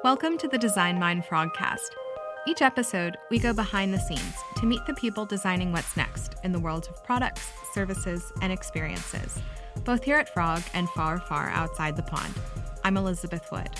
Welcome to the Design Mind Frogcast. Each episode, we go behind the scenes to meet the people designing what's next in the world of products, services, and experiences, both here at Frog and far, far outside the pond. I'm Elizabeth Wood.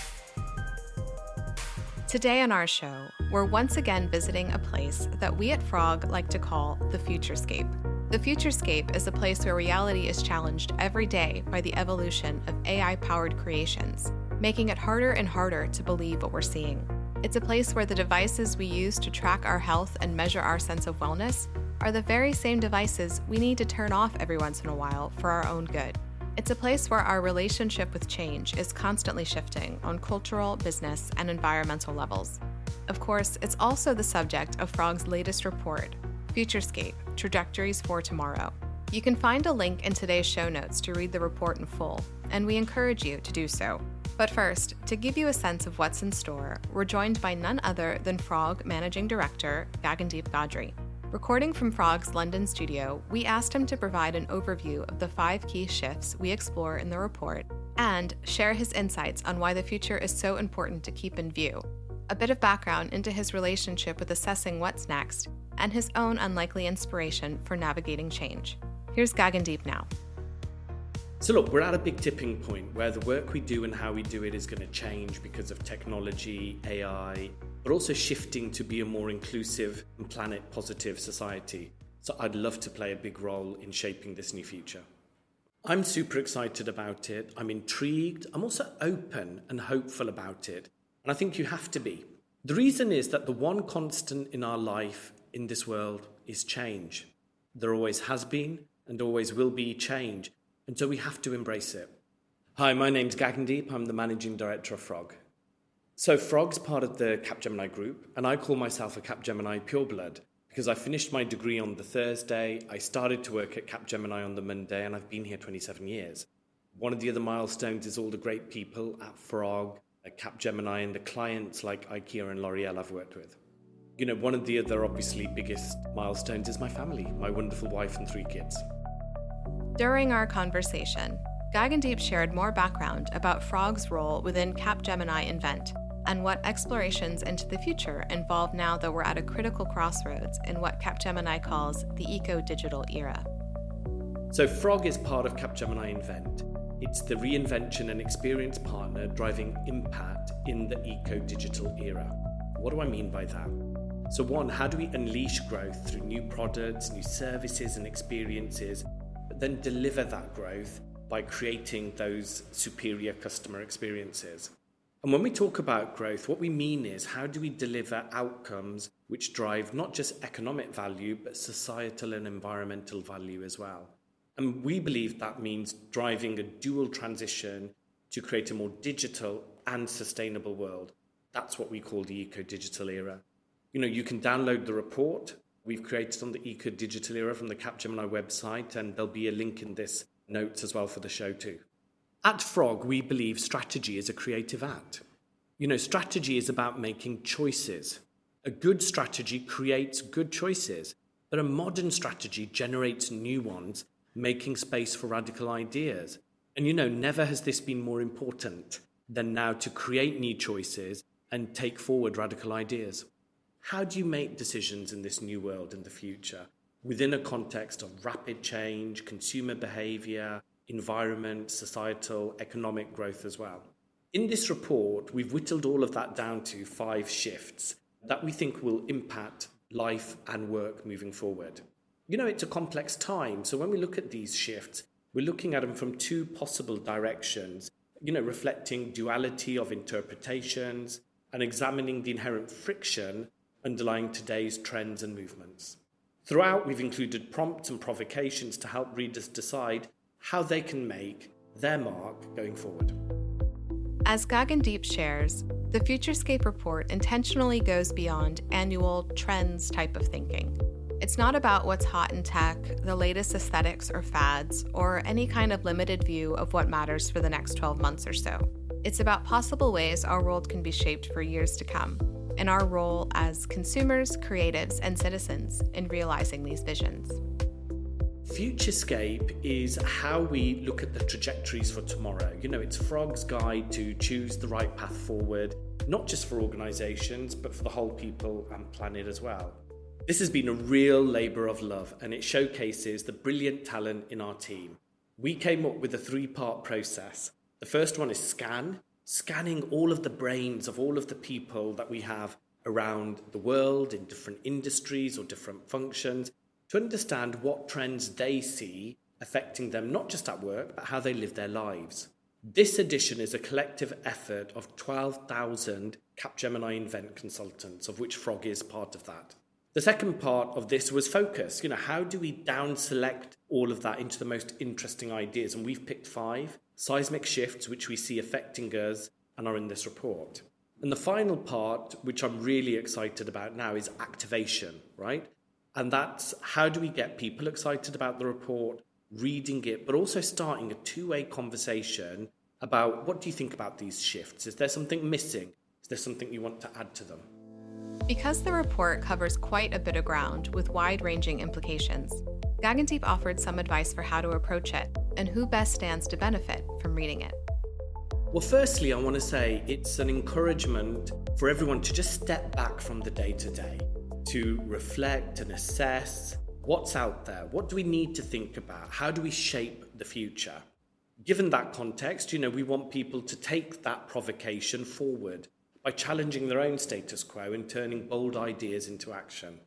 Today on our show, we're once again visiting a place that we at Frog like to call the Futurescape. The Futurescape is a place where reality is challenged every day by the evolution of AI-powered creations, making it harder and harder to believe what we're seeing. It's a place where the devices we use to track our health and measure our sense of wellness are the very same devices we need to turn off every once in a while for our own good. It's a place where our relationship with change is constantly shifting on cultural, business, and environmental levels. Of course, it's also the subject of Frog's latest report, Futurescape, Trajectories for Tomorrow. You can find a link in today's show notes to read the report in full, and we encourage you to do so. But first, to give you a sense of what's in store, we're joined by none other than Frog Managing Director, Gagandeep Gadri. Recording from Frog's London studio, we asked him to provide an overview of the 5 key shifts we explore in the report and share his insights on why the future is so important to keep in view, a bit of background into his relationship with assessing what's next, and his own unlikely inspiration for navigating change. Here's Gagandeep now. So look, we're at a big tipping point where the work we do and how we do it is going to change because of technology, AI, but also shifting to be a more inclusive and planet-positive society. So I'd love to play a big role in shaping this new future. I'm super excited about it. I'm intrigued. I'm also open and hopeful about it. And I think you have to be. The reason is that the one constant in our life in this world is change. There always has been and always will be change. And so we have to embrace it. Hi, my name's Gagandeep. I'm the Managing Director of Frog. So Frog's part of the Capgemini group, and I call myself a Capgemini pureblood because I finished my degree on the Thursday, I started to work at Capgemini on the Monday, and I've been here 27 years. One of the other milestones is all the great people at Frog, at Capgemini, and the clients like IKEA and L'Oreal I've worked with. You know, one of the other obviously biggest milestones is my family, my wonderful wife and 3 kids. During our conversation, Gagandeep shared more background about Frog's role within Capgemini Invent and what explorations into the future involve now that we're at a critical crossroads in what Capgemini calls the eco-digital era. So Frog is part of Capgemini Invent. It's the reinvention and experience partner driving impact in the eco-digital era. What do I mean by that? So one, how do we unleash growth through new products, new services and experiences, but then deliver that growth by creating those superior customer experiences? And when we talk about growth, what we mean is how do we deliver outcomes which drive not just economic value, but societal and environmental value as well. And we believe that means driving a dual transition to create a more digital and sustainable world. That's what we call the eco-digital era. You know, you can download the report we've created on the eco-digital era from the Capgemini website, and there'll be a link in this notes as well for the show too. At Frog, we believe strategy is a creative act. You know, strategy is about making choices. A good strategy creates good choices, but a modern strategy generates new ones, making space for radical ideas. And you know, never has this been more important than now to create new choices and take forward radical ideas. How do you make decisions in this new world in the future within a context of rapid change, consumer behavior, environment, societal, economic growth as well? In this report, we've whittled all of that down to 5 shifts that we think will impact life and work moving forward. You know, it's a complex time, so when we look at these shifts, we're looking at them from 2 possible directions, you know, reflecting duality of interpretations and examining the inherent friction underlying today's trends and movements. Throughout, we've included prompts and provocations to help readers decide how they can make their mark going forward. As Gagandeep shares, the Futurescape report intentionally goes beyond annual trends type of thinking. It's not about what's hot in tech, the latest aesthetics or fads, or any kind of limited view of what matters for the next 12 months or so. It's about possible ways our world can be shaped for years to come, and our role as consumers, creatives, and citizens in realizing these visions. Futurescape is how we look at the trajectories for tomorrow. You know, it's Frog's guide to choose the right path forward not just for organisations, but for the whole people and planet as well. This has been a real labour of love, and it showcases the brilliant talent in our team. We came up with a 3-part process. The first one is scanning all of the brains of all of the people that we have around the world in different industries or different functions to understand what trends they see affecting them, not just at work, but how they live their lives. This edition is a collective effort of 12,000 Capgemini Invent consultants, of which Frog is part of that. The second part of this was focus. How do we down select all of that into the most interesting ideas? And we've picked 5 seismic shifts which we see affecting us and are in this report. And the final part, which I'm really excited about now, is activation, right? And that's how do we get people excited about the report, reading it, but also starting a 2-way conversation about what do you think about these shifts? Is there something missing? Is there something you want to add to them? Because the report covers quite a bit of ground with wide-ranging implications, Gagandeep offered some advice for how to approach it and who best stands to benefit from reading it. Well, firstly, I want to say it's an encouragement for everyone to just step back from the day-to-day, to reflect and assess what's out there. What do we need to think about? How do we shape the future? Given that context, we want people to take that provocation forward by challenging their own status quo and turning bold ideas into action.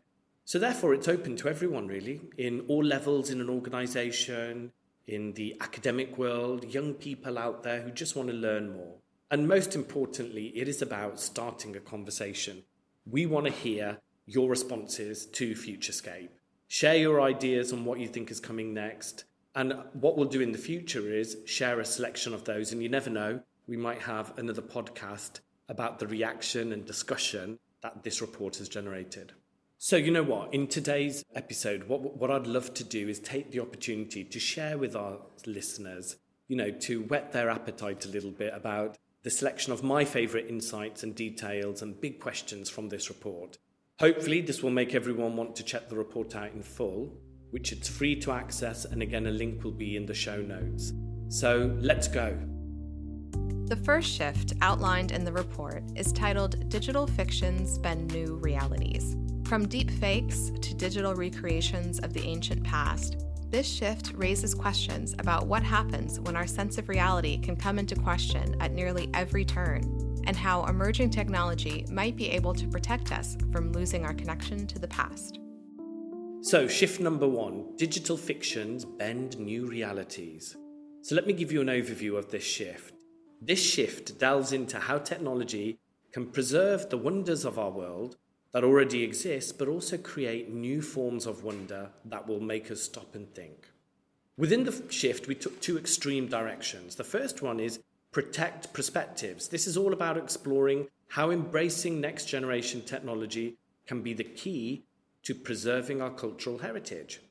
So therefore, it's open to everyone, really, in all levels in an organisation, in the academic world, young people out there who just want to learn more. And most importantly, it is about starting a conversation. We want to hear your responses to Futurescape. Share your ideas on what you think is coming next. And what we'll do in the future is share a selection of those. And you never know, we might have another podcast about the reaction and discussion that this report has generated. So you know what? In today's episode, what I'd love to do is take the opportunity to share with our listeners, to whet their appetite a little bit about the selection of my favourite insights and details and big questions from this report. Hopefully, this will make everyone want to check the report out in full, which it's free to access, and again, a link will be in the show notes. So let's go. The first shift outlined in the report is titled Digital Fictions Bend New Realities. From deep fakes to digital recreations of the ancient past, this shift raises questions about what happens when our sense of reality can come into question at nearly every turn, and how emerging technology might be able to protect us from losing our connection to the past. So, shift number 1, digital fictions bend new realities. So let me give you an overview of this shift. This shift delves into how technology can preserve the wonders of our world that already exist, but also create new forms of wonder that will make us stop and think. Within the shift, we took 2 extreme directions. The first one is protect perspectives. This is all about exploring how embracing next generation technology can be the key to preserving our cultural heritage.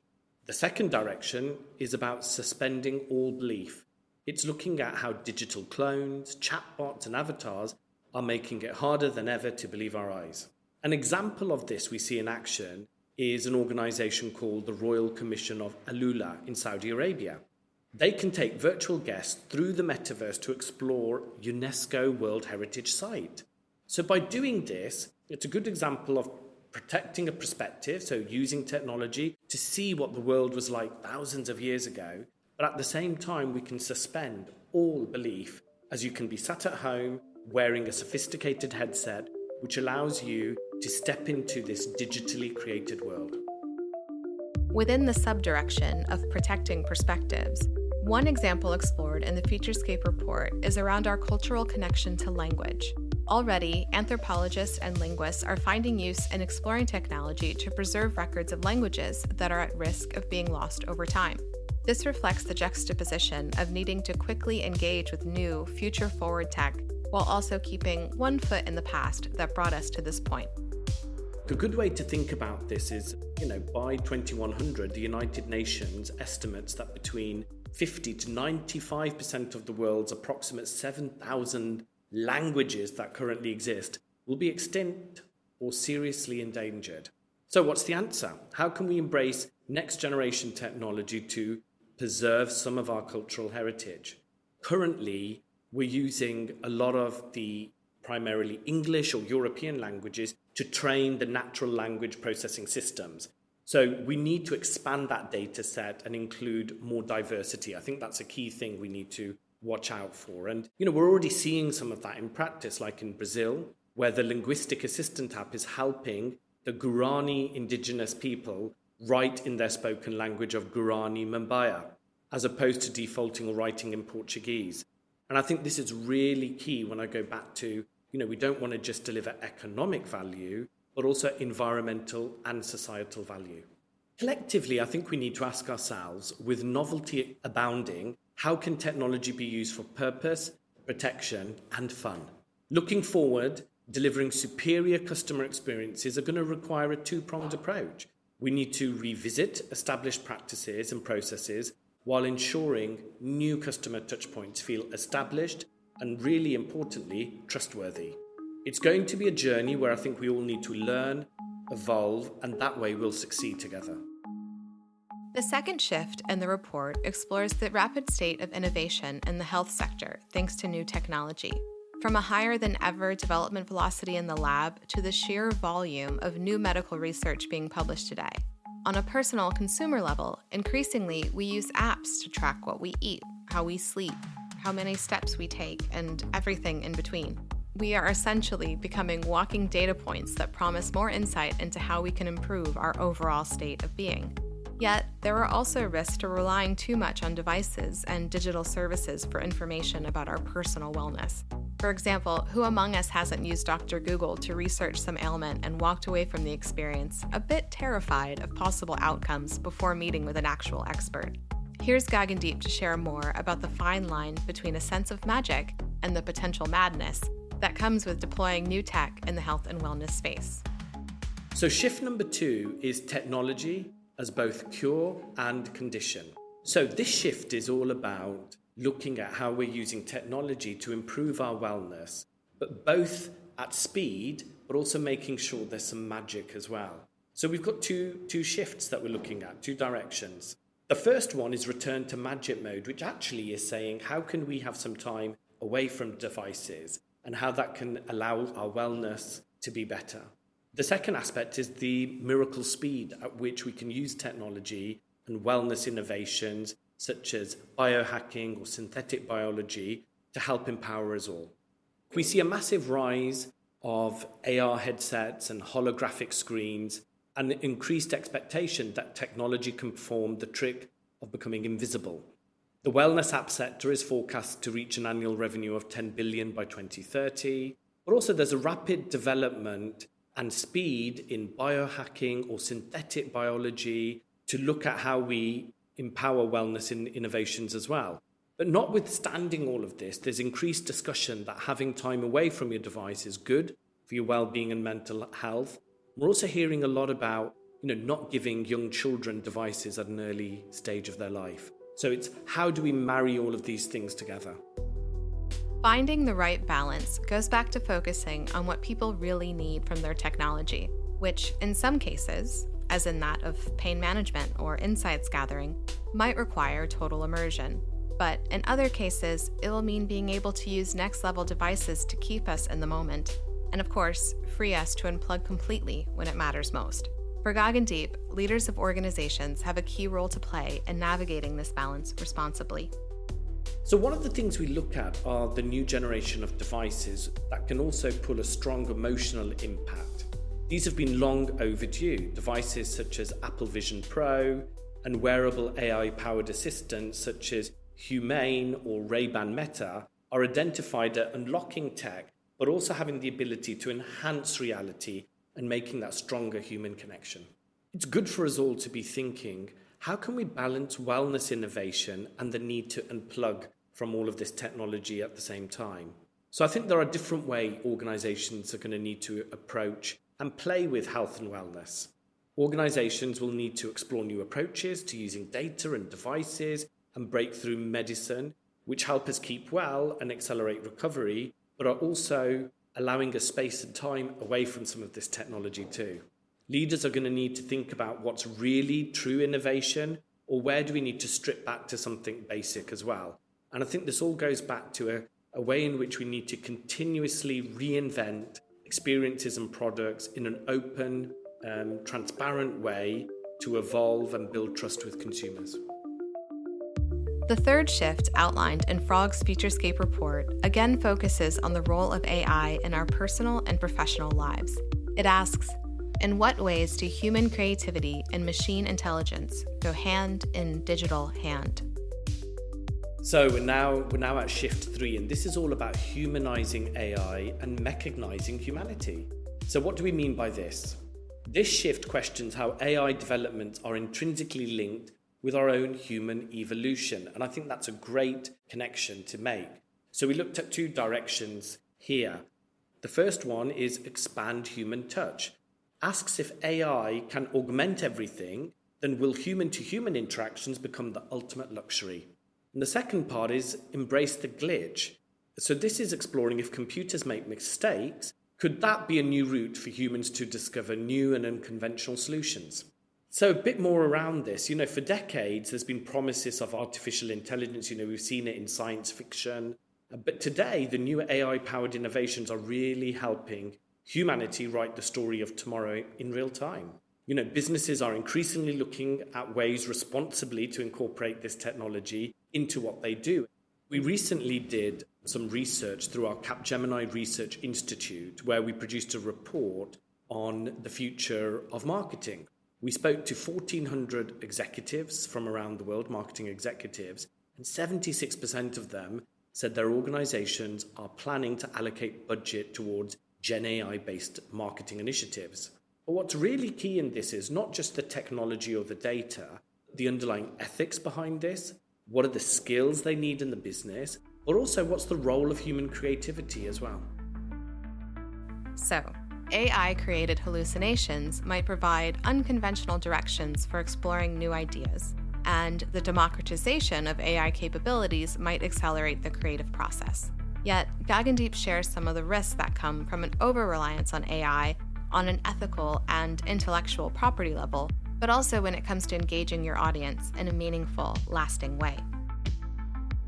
The second direction is about suspending all belief. It's looking at how digital clones, chatbots, and avatars are making it harder than ever to believe our eyes. An example of this we see in action is an organisation called the Royal Commission of Alula in Saudi Arabia. They can take virtual guests through the metaverse to explore UNESCO World Heritage Site. So by doing this, it's a good example of protecting a perspective, so using technology to see what the world was like thousands of years ago, but at the same time we can suspend all belief, as you can be sat at home wearing a sophisticated headset which allows you to step into this digitally created world. Within the subdirection of protecting perspectives, one example explored in the Futurescape report is around our cultural connection to language. Already, anthropologists and linguists are finding use in exploring technology to preserve records of languages that are at risk of being lost over time. This reflects the juxtaposition of needing to quickly engage with new, future-forward tech while also keeping one foot in the past that brought us to this point. A good way to think about this is, by 2100, the United Nations estimates that between 50 to 95% of the world's approximate 7,000 languages that currently exist will be extinct or seriously endangered. So what's the answer? How can we embrace next generation technology to preserve some of our cultural heritage? Currently, we're using a lot of the primarily English or European languages to train the natural language processing systems. So we need to expand that data set and include more diversity. I think that's a key thing we need to watch out for. And, we're already seeing some of that in practice, like in Brazil, where the Linguistic Assistant app is helping the Guarani indigenous people write in their spoken language of Guarani Mambaya, as opposed to defaulting or writing in Portuguese. And I think this is really key when I go back to, we don't want to just deliver economic value, but also environmental and societal value. Collectively, I think we need to ask ourselves, with novelty abounding, how can technology be used for purpose, protection, and fun? Looking forward, delivering superior customer experiences are going to require a two-pronged approach. We need to revisit established practices and processes while ensuring new customer touchpoints feel established and, really importantly, trustworthy. It's going to be a journey where I think we all need to learn, evolve, and that way we'll succeed together. The second shift in the report explores the rapid state of innovation in the health sector thanks to new technology. From a higher-than-ever development velocity in the lab to the sheer volume of new medical research being published today. On a personal consumer level, increasingly we use apps to track what we eat, how we sleep, how many steps we take, and everything in between. We are essentially becoming walking data points that promise more insight into how we can improve our overall state of being. Yet, there are also risks to relying too much on devices and digital services for information about our personal wellness. For example, who among us hasn't used Dr. Google to research some ailment and walked away from the experience a bit terrified of possible outcomes before meeting with an actual expert? Here's Gagandeep to share more about the fine line between a sense of magic and the potential madness that comes with deploying new tech in the health and wellness space. So shift number 2 is technology as both cure and condition. So this shift is all about looking at how we're using technology to improve our wellness, but both at speed, but also making sure there's some magic as well. So we've got two shifts that we're looking at, two directions. The first one is return to magic mode, which actually is saying, how can we have some time away from devices and how that can allow our wellness to be better. The second aspect is the miracle speed at which we can use technology and wellness innovations such as biohacking or synthetic biology to help empower us all. We see a massive rise of AR headsets and holographic screens and increased expectation that technology can perform the trick of becoming invisible. The wellness app sector is forecast to reach an annual revenue of 10 billion by 2030, but also there's a rapid development and speed in biohacking or synthetic biology to look at how we empower wellness in innovations as well. But notwithstanding all of this, there's increased discussion that having time away from your device is good for your well-being and mental health. We're also hearing a lot about, not giving young children devices at an early stage of their life. So it's how do we marry all of these things together? Finding the right balance goes back to focusing on what people really need from their technology, which in some cases, as in that of pain management or insights gathering, might require total immersion. But in other cases, it'll mean being able to use next-level devices to keep us in the moment, and of course, free us to unplug completely when it matters most. For Gagandeep, leaders of organizations have a key role to play in navigating this balance responsibly. So one of the things we look at are the new generation of devices that can also pull a strong emotional impact. These have been long overdue. Devices such as Apple Vision Pro and wearable AI-powered assistants such as Humane or Ray-Ban Meta are identified at unlocking tech, but also having the ability to enhance reality and making that stronger human connection. It's good for us all to be thinking, how can we balance wellness innovation and the need to unplug from all of this technology at the same time? So I think there are different ways organizations are going to need to approach and play with health and wellness. Organizations will need to explore new approaches to using data and devices and breakthrough medicine, which help us keep well and accelerate recovery, but are also allowing us space and time away from some of this technology too. Leaders are going to need to think about what's really true innovation, or where do we need to strip back to something basic as well. And I think this all goes back to a way in which we need to continuously reinvent experiences and products in an open, transparent way to evolve and build trust with consumers. The third shift outlined in Frog's Futurescape report again focuses on the role of AI in our personal and professional lives. It asks, in what ways do human creativity and machine intelligence go hand in digital hand? So we're now at shift 3, and this is all about humanizing AI and mechanizing humanity. So what do we mean by this? This shift questions how AI developments are intrinsically linked with our own human evolution, and I think that's a great connection to make. So we looked at 2 directions here. The first one is expand human touch. Asks if AI can augment everything, then will human-to-human interactions become the ultimate luxury? And the second part is embrace the glitch. So this is exploring if computers make mistakes, could that be a new route for humans to discover new and unconventional solutions? So a bit more around this. For decades, there's been promises of artificial intelligence. We've seen it in science fiction. But today, the new AI-powered innovations are really helping humanity write the story of tomorrow in real time. Businesses are increasingly looking at ways responsibly to incorporate this technology into what they do. We recently did some research through our Capgemini Research Institute, where we produced a report on the future of marketing. We spoke to 1,400 executives from around the world, marketing executives, and 76% of them said their organizations are planning to allocate budget towards Gen AI-based marketing initiatives. But what's really key in this is not just the technology or the data, the underlying ethics behind this, what are the skills they need in the business, but also what's the role of human creativity as well. So, AI-created hallucinations might provide unconventional directions for exploring new ideas, and the democratization of AI capabilities might accelerate the creative process. Yet, Gagandeep shares some of the risks that come from an over-reliance on AI on an ethical and intellectual property level, but also when it comes to engaging your audience in a meaningful, lasting way.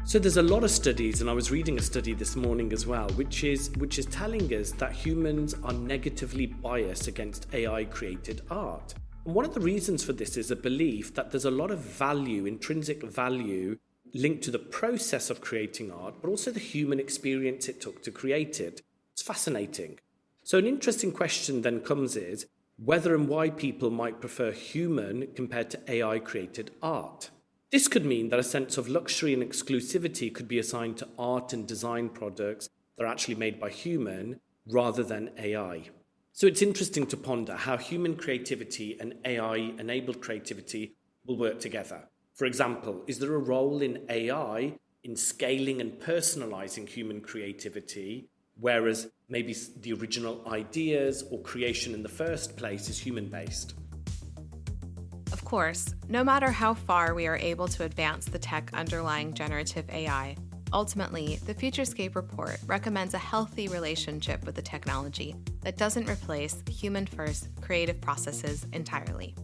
So there's a lot of studies, and I was reading a study this morning as well, which is telling us that humans are negatively biased against AI-created art. And one of the reasons for this is a belief that there's a lot of value, intrinsic value, linked to the process of creating art, but also the human experience it took to create it. It's fascinating. So an interesting question then comes is whether and why people might prefer human compared to AI-created art. This could mean that a sense of luxury and exclusivity could be assigned to art and design products that are actually made by human rather than AI. So it's interesting to ponder how human creativity and AI-enabled creativity will work together. For example, is there a role in AI in scaling and personalizing human creativity, whereas maybe the original ideas or creation in the first place is human-based? Of course, no matter how far we are able to advance the tech underlying generative AI, ultimately, the Futurescape report recommends a healthy relationship with the technology that doesn't replace human-first creative processes entirely.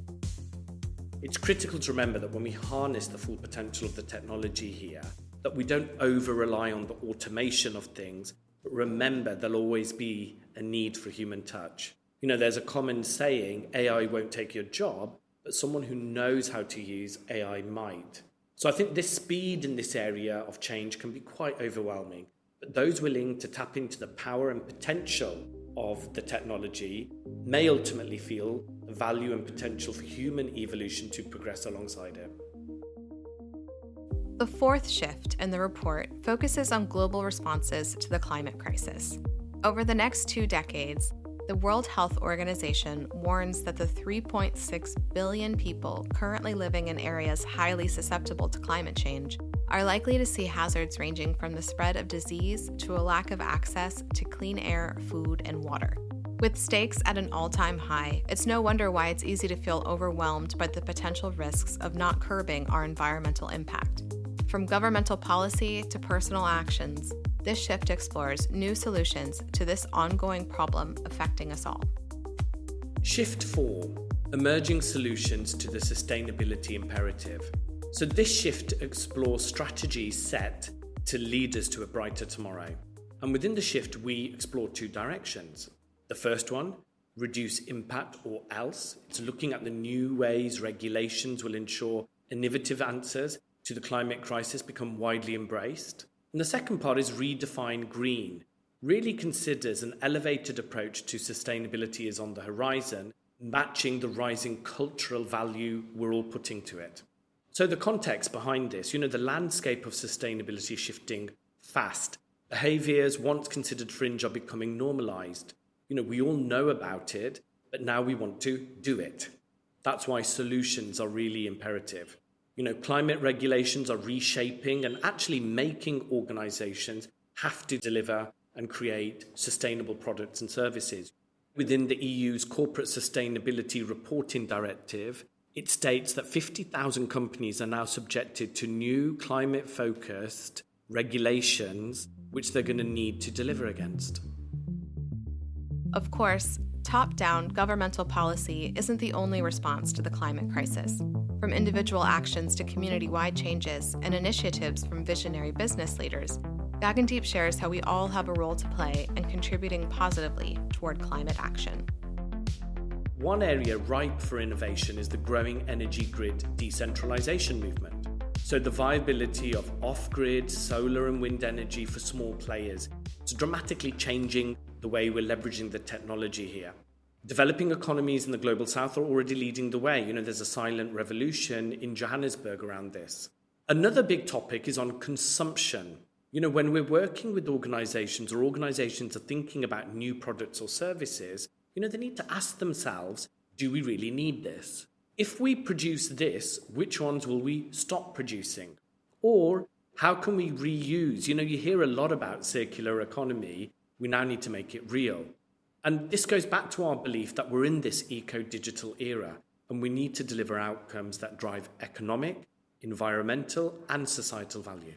It's critical to remember that when we harness the full potential of the technology here, that we don't over-rely on the automation of things, but remember there'll always be a need for human touch. There's a common saying, AI won't take your job, but someone who knows how to use AI might. So I think this speed in this area of change can be quite overwhelming, but those willing to tap into the power and potential of the technology may ultimately feel the value and potential for human evolution to progress alongside it. The fourth shift in the report focuses on global responses to the climate crisis. Over the next 2 decades, the World Health Organization warns that the 3.6 billion people currently living in areas highly susceptible to climate change are likely to see hazards ranging from the spread of disease to a lack of access to clean air, food, and water. With stakes at an all-time high, it's no wonder why it's easy to feel overwhelmed by the potential risks of not curbing our environmental impact. From governmental policy to personal actions, this shift explores new solutions to this ongoing problem affecting us all. Shift 4, emerging solutions to the sustainability imperative. So this shift explores strategies set to lead us to a brighter tomorrow. And within the shift, we explore two directions. The first one, reduce impact or else. It's looking at the new ways regulations will ensure innovative answers to the climate crisis become widely embraced. And the second part is redefine green. Really considers an elevated approach to sustainability is on the horizon, matching the rising cultural value we're all putting to it. So the context behind this, the landscape of sustainability is shifting fast. Behaviours once considered fringe are becoming normalised. We all know about it, but now we want to do it. That's why solutions are really imperative. Climate regulations are reshaping and actually making organisations have to deliver and create sustainable products and services. Within the EU's Corporate Sustainability Reporting Directive, it states that 50,000 companies are now subjected to new climate-focused regulations which they're going to need to deliver against. Of course, top-down governmental policy isn't the only response to the climate crisis. From individual actions to community-wide changes and initiatives from visionary business leaders, Gagandeep shares how we all have a role to play in contributing positively toward climate action. One area ripe for innovation is the growing energy grid decentralization movement. So the viability of off-grid solar and wind energy for small players is dramatically changing the way we're leveraging the technology here. Developing economies in the global south are already leading the way. There's a silent revolution in Johannesburg around this. Another big topic is on consumption. When we're working with organizations or organizations are thinking about new products or services, they need to ask themselves, do we really need this? If we produce this, which ones will we stop producing? Or how can we reuse? You hear a lot about circular economy. We now need to make it real. And this goes back to our belief that we're in this eco-digital era and we need to deliver outcomes that drive economic, environmental, and societal value.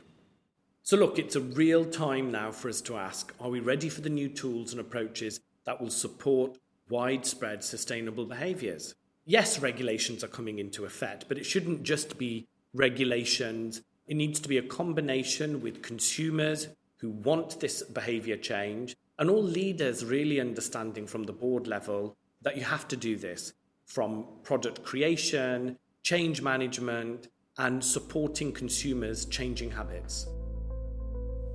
So look, it's a real time now for us to ask, are we ready for the new tools and approaches that will support widespread sustainable behaviours? Yes, regulations are coming into effect, but it shouldn't just be regulations. It needs to be a combination with consumers who want this behaviour change and all leaders really understanding from the board level that you have to do this, from product creation, change management, and supporting consumers' changing habits.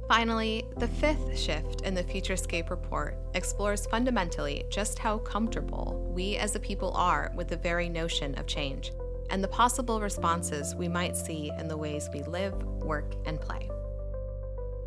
Finally, the fifth shift in the Futurescape report explores fundamentally just how comfortable we as a people are with the very notion of change and the possible responses we might see in the ways we live, work, and play.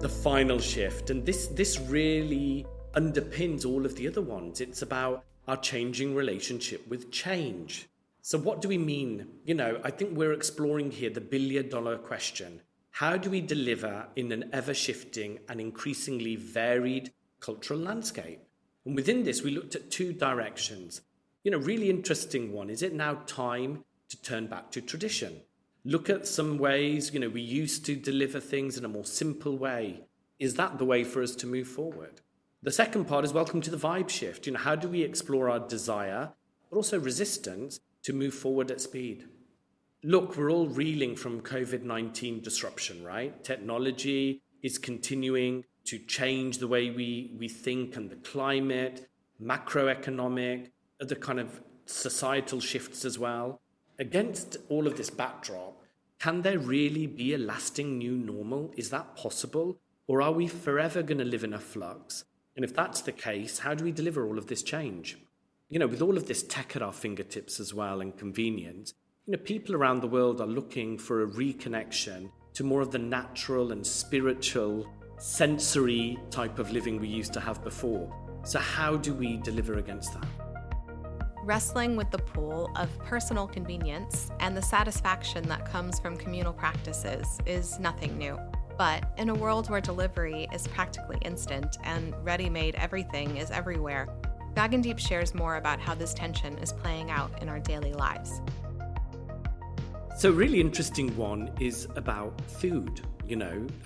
The final shift, and this really underpins all of the other ones. It's about our changing relationship with change. So what do we mean? I think we're exploring here the billion-dollar question. How do we deliver in an ever-shifting and increasingly varied cultural landscape? And within this, we looked at two directions. Really interesting one. Is it now time to turn back to tradition? Look at some ways, we used to deliver things in a more simple way. Is that the way for us to move forward? The second part is welcome to the vibe shift. How do we explore our desire, but also resistance to move forward at speed? Look, we're all reeling from COVID-19 disruption, right? Technology is continuing to change the way we think, and the climate, macroeconomic, other kind of societal shifts as well. Against all of this backdrop, can there really be a lasting new normal? Is that possible? Or are we forever going to live in a flux? And if that's the case, how do we deliver all of this change? With all of this tech at our fingertips as well and convenience, people around the world are looking for a reconnection to more of the natural and spiritual, sensory type of living we used to have before. So how do we deliver against that? Wrestling with the pull of personal convenience and the satisfaction that comes from communal practices is nothing new. But in a world where delivery is practically instant and ready-made everything is everywhere, Gagandeep shares more about how this tension is playing out in our daily lives. So a really interesting one is about food,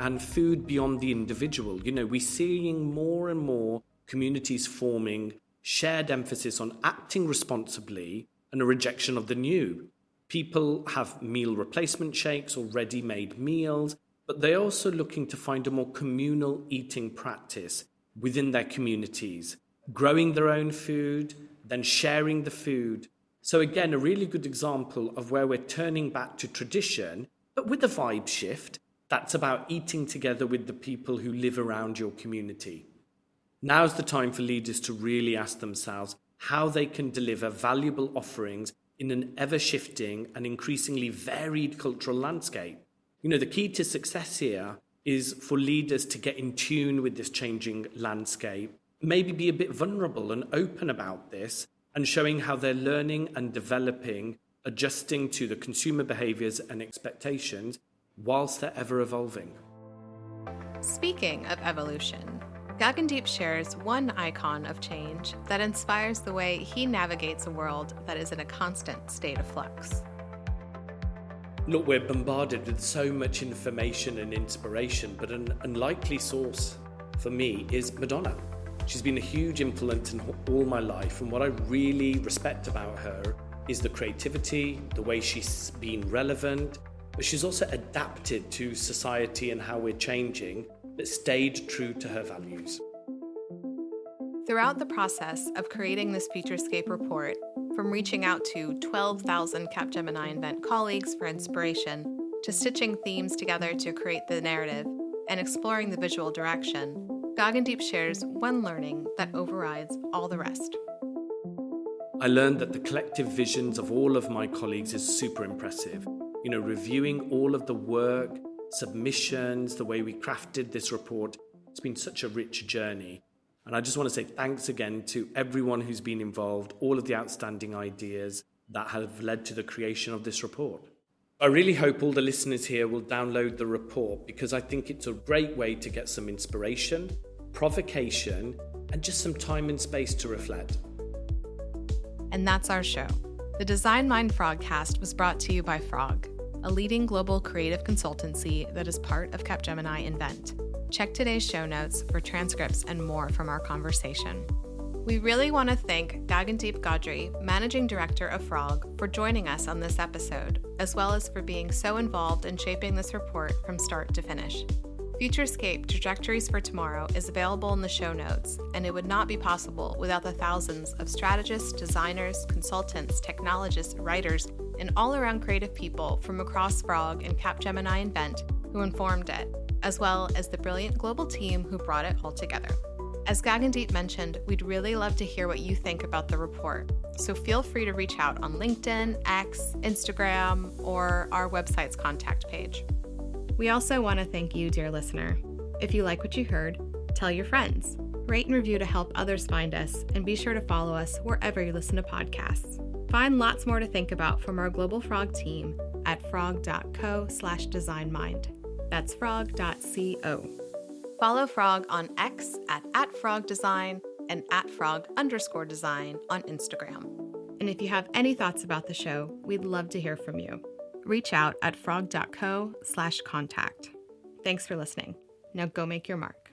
and food beyond the individual. We're seeing more and more communities forming shared emphasis on acting responsibly and a rejection of the new. People have meal replacement shakes or ready-made meals, but they're also looking to find a more communal eating practice within their communities, growing their own food, then sharing the food. So again, a really good example of where we're turning back to tradition, but with a vibe shift that's about eating together with the people who live around your community. Now's the time for leaders to really ask themselves how they can deliver valuable offerings in an ever-shifting and increasingly varied cultural landscape. The key to success here is for leaders to get in tune with this changing landscape, maybe be a bit vulnerable and open about this, and showing how they're learning and developing, adjusting to the consumer behaviors and expectations whilst they're ever evolving. Speaking of evolution, Gagandeep shares one icon of change that inspires the way he navigates a world that is in a constant state of flux. Look, we're bombarded with so much information and inspiration, but an unlikely source for me is Madonna. She's been a huge influence in all my life, and what I really respect about her is the creativity, the way she's been relevant, but she's also adapted to society and how we're changing, but stayed true to her values. Throughout the process of creating this Futurescape report, from reaching out to 12,000 Capgemini Invent colleagues for inspiration, to stitching themes together to create the narrative, and exploring the visual direction, Gagandeep shares one learning that overrides all the rest. I learned that the collective visions of all of my colleagues is super impressive. Reviewing all of the work, submissions, the way we crafted this report, it's been such a rich journey. And I just want to say thanks again to everyone who's been involved, all of the outstanding ideas that have led to the creation of this report. I really hope all the listeners here will download the report, because I think it's a great way to get some inspiration, provocation, and just some time and space to reflect. And that's our show. The Design Mind Frogcast was brought to you by Frog, a leading global creative consultancy that is part of Capgemini Invent. Check today's show notes for transcripts and more from our conversation. We really want to thank Gagandeep Godry, Managing Director of Frog, for joining us on this episode, as well as for being so involved in shaping this report from start to finish. Futurescape Trajectories for Tomorrow is available in the show notes, and it would not be possible without the thousands of strategists, designers, consultants, technologists, writers, and all-around creative people from across Frog and Capgemini Invent who informed it, as well as the brilliant global team who brought it all together. As Gagandeep mentioned, we'd really love to hear what you think about the report, so feel free to reach out on LinkedIn, X, Instagram, or our website's contact page. We also want to thank you, dear listener. If you like what you heard, tell your friends, rate and review to help others find us, and be sure to follow us wherever you listen to podcasts. Find lots more to think about from our Global Frog team at frog.co/designmind. That's frog.co. Follow Frog on X at @frogdesign and @frog_design on Instagram. And if you have any thoughts about the show, we'd love to hear from you. Reach out at frog.co/contact. Thanks for listening. Now go make your mark.